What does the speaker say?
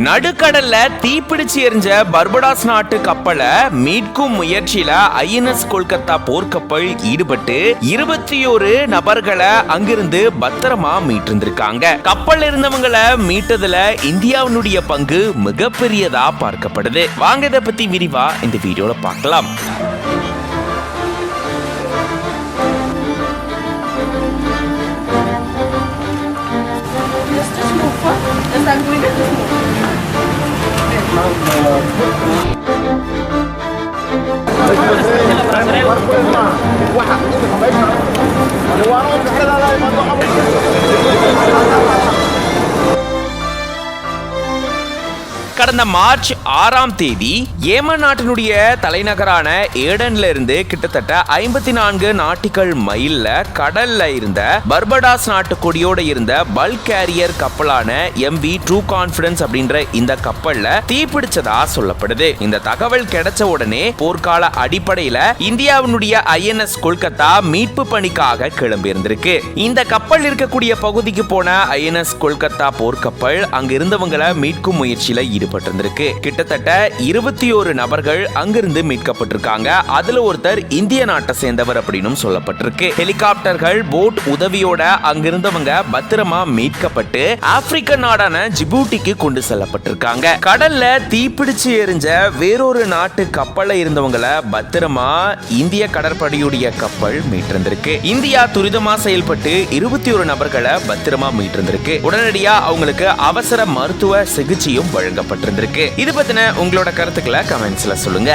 நடுக்கடல்ல தீப்பிடிச்சு எரிஞ்ச பர்படாஸ் நாட்டு கப்பலை மீட்கும் முயற்சியில INS கொல்கத்தா போர்க்கப்பல் ஈடுபட்டு 21 நபர்களை அங்கிருந்து பத்திரமா மீட்டிருந்திருக்காங்க. கப்பல் இருந்தவங்களை மீட்டதுல இந்தியாவினுடைய பங்கு மிகப்பெரியதா பார்க்கப்படுது. வாங்க இதை பத்தி விரிவா இந்த வீடியோல பார்க்கலாம். கடந்த மார்ச் 6ஆம் தேதி ஏமன் நாட்டினுடைய தலைநகரான ஏடன்ல இருந்து கிட்டத்தட்ட 54 நாட்டிக்கல் மைல்ல கடல்ல இருந்த பர்படாஸ் நாட்டு கொடியோட இருந்த பல்க் கேரியர் கப்பலான MV ட்ரூ கான்ஃபிடன்ஸ் அப்படின்ற இந்த கப்பல்ல தீப்பிடிச்சதா சொல்லப்படுது. இந்த தகவல் கிடைச்ச உடனே போர்க்கால அடிப்படையில இந்தியாவினுடைய INS கொல்கத்தா மீட்பு பணிக்காக கிளம்பி இருந்திருக்கு. இந்த கப்பல் இருக்கக்கூடிய பகுதிக்கு போன INS கொல்கத்தா போர்க்கப்பல் அங்க இருந்தவங்களை மீட்கும் முயற்சியில ஈடுபட்டிருந்திருக்கு. கிட்டத்தட்ட 21 நபர்கள் அங்கிருந்து மீட்கப்பட்டிருக்காங்க. அதுல ஒருத்தர் இந்திய நாட்டை சேர்ந்தவர் அப்படின்னு சொல்லப்பட்டிருக்கு. ஹெலிகாப்டர்கள் போட் உதவியோட அங்கிருந்தவங்க பத்திரமா மீட்கப்பட்டு ஆப்பிரிக்க நாடான ஜிபூட்டிக்கு கொண்டு செல்லப்பட்டிருக்காங்க. கடல்ல தீப்பிடிச்சு எரிஞ்ச வேறொரு நாட்டு கப்பல்ல இருந்தவங்களை பத்திரமா இந்திய கடற்படையுடைய கப்பல் மீட்டிருந்திருக்கு. இந்தியா துரிதமா செயல்பட்டு 21 நபர்களை பத்திரமா மீட்டிருந்திருக்கு. உடனடியா அவங்களுக்கு அவசர மருத்துவ சிகிச்சையும் வழங்கப்பட்டிருந்திருக்கு. இது பத்தின உங்களோட கருத்துக்களை கமெண்ட்ஸ்ல சொல்லுங்க.